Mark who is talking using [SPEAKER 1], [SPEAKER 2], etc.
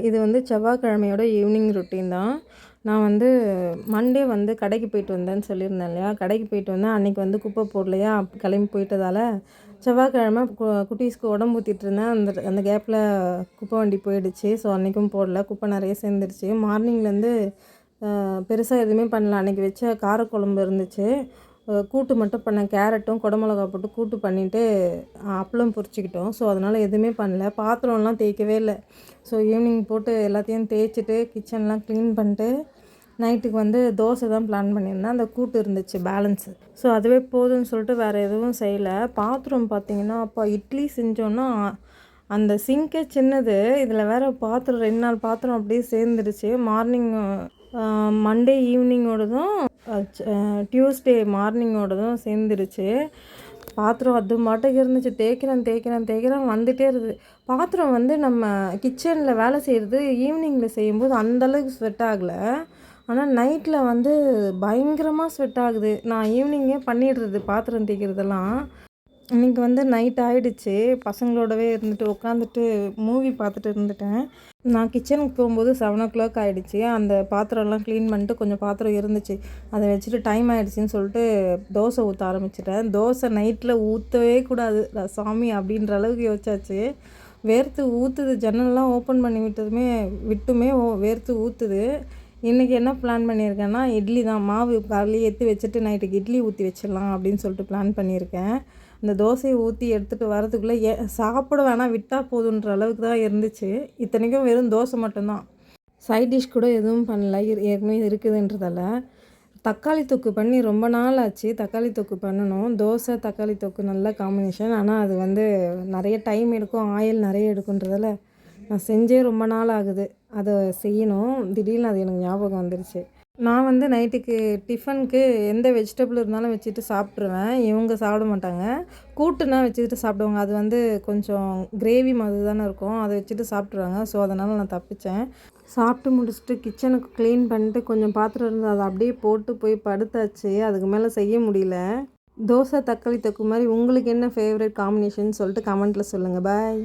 [SPEAKER 1] இது வந்து செவ்வாய்க்கிழமையோட evening routine தான். நான் வந்து மண்டே வந்து கடைக்கு போயிட்டு வந்தேன்னு சொல்லியிருந்தேன் இல்லையா? கடைக்கு போயிட்டு வந்தேன். அன்றைக்கி வந்து குப்பை போடலையா, கிளம்பி போயிட்டதால செவ்வாய்க்கிழமை குட்டீஸ்க்கு உடம்பு ஊத்திட்டு இருந்தேன். அந்த அந்த கேப்பில் குப்பை வண்டி போயிடுச்சு. ஸோ அன்றைக்கும் போடல. குப்பை நிறைய சேர்ந்துருச்சு. மார்னிங்லேருந்து பெருசாக எதுவுமே பண்ணல. அன்றைக்கி வச்ச காரக்குழம்பு இருந்துச்சு. கூட்டு மட்டும் பண்ணேன். கேரட்டும் குடமிளகா போட்டு கூட்டு பண்ணிவிட்டு அப்பளம் பொரிச்சிக்கிட்டோம். ஸோ அதனால் எதுவுமே பண்ணல. பாத்திரம்லாம் தேய்க்கவே இல்லை. ஸோ ஈவினிங் போட்டு எல்லாத்தையும் தேய்ச்சிட்டு கிச்சன்லாம் க்ளீன் பண்ணிட்டு நைட்டுக்கு வந்து தோசை தான் பிளான் பண்ணியிருந்தேன். அந்த கூட்டு இருந்துச்சு பேலன்ஸு. ஸோ அதுவே போதும்னு சொல்லிட்டு வேறு எதுவும் செய்யலை. பாத்திரம் பார்த்திங்கன்னா அப்போ இட்லி செஞ்சோன்னா அந்த சிங்கே சின்னது. இதில் வேறு பாத்திரம் 2 நாள் பாத்திரம் அப்படியே சேர்ந்துருச்சு. மார்னிங் மண்டே ஈவினிங்கோடதும் டியூஸ்டே மார்னிங்கோடதும் சேர்ந்துருச்சு. பாத்திரம் அது மாட்டுக்கு இருந்துச்சு. தேய்க்கிறேன் வந்துகிட்டே இருக்குது. பாத்திரம் வந்து நம்ம கிச்சனில் வேலை செய்கிறது ஈவினிங்கில் செய்யும்போது அந்தளவுக்கு ஸ்வெட் ஆகலை. ஆனால் நைட்டில் வந்து பயங்கரமாக ஸ்வெட் ஆகுது. நான் ஈவினிங்கே பண்ணிடுறது பாத்திரம் தேய்க்கிறதெல்லாம். இன்றைக்கி வந்து நைட் ஆகிடுச்சு. பசங்களோடவே இருந்துட்டு உட்காந்துட்டு மூவி பார்த்துட்டு இருந்துட்டேன். நான் கிச்சனுக்கு போகும்போது 7:00 ஆகிடுச்சு. அந்த பாத்திரம்லாம் க்ளீன் பண்ணிட்டு கொஞ்சம் பாத்திரம் இருந்துச்சு. அதை வச்சுட்டு டைம் ஆகிடுச்சின்னு சொல்லிட்டு தோசை ஊற்ற ஆரம்பிச்சிட்டேன். தோசை நைட்டில் ஊற்றவே கூடாது சாமி அப்படின்ற அளவுக்கு யோசிச்சாச்சு. வேர்த்து ஊற்றுது. ஜன்னல்லாம் ஓப்பன் பண்ணி விட்டுமே வேர்த்து ஊற்றுது. இன்றைக்கி என்ன பிளான் பண்ணியிருக்கேன்னா இட்லி தான். மாவு காலையில் எடுத்து வச்சுட்டு நைட்டுக்கு இட்லி ஊற்றி வச்சிடலாம் அப்படின்னு சொல்லிட்டு பிளான் பண்ணியிருக்கேன். இந்த தோசையை ஊற்றி எடுத்துகிட்டு வரதுக்குள்ளே சாப்பிட வேணாம் விட்டால் போதுன்ற அளவுக்கு தான் இருந்துச்சு. இத்தனைக்கும் வெறும் தோசை மட்டும்தான். சைட் டிஷ் கூட எதுவும் பண்ணல. ஏற்கனவே இருக்குதுன்றதால தக்காளி தொக்கு பண்ணி ரொம்ப நாள் ஆச்சு. தக்காளி தொக்கு பண்ணணும். தோசை தக்காளி தொக்கு நல்ல காம்பினேஷன். ஆனால் அது வந்து நிறைய டைம் எடுக்கும், ஆயில் நிறைய எடுக்குன்றதால நான் செஞ்சே ரொம்ப நாள் ஆகுது. அதை செய்யணும். திடீர்னு அது எனக்கு ஞாபகம் வந்துருச்சு. நான் வந்து நைட்டுக்கு டிஃபனுக்கு எந்த வெஜிடபிள் இருந்தாலும் வச்சுட்டு சாப்பிட்ருவேன். இவங்க சாப்பிட மாட்டாங்க. கூட்டுனா வச்சுக்கிட்டு சாப்பிடுவாங்க. அது வந்து கொஞ்சம் கிரேவி மாதிரி தானே இருக்கும். அதை வச்சுட்டு சாப்பிட்ருவாங்க. ஸோ அதனால் நான் தப்பித்தேன். சாப்பிட்டு முடிச்சுட்டு கிச்சனுக்கு க்ளீன் பண்ணிட்டு கொஞ்சம் பாத்திரம் இருந்தது. அதை அப்படியே போட்டு போய் படுத்தாச்சு. அதுக்கு மேலே செய்ய முடியல. தோசை தக்காளி தொக்கு மாதிரி உங்களுக்கு என்ன ஃபேவரட் காம்பினேஷன் சொல்லிட்டு கமெண்ட்டில் சொல்லுங்கள். பாய்.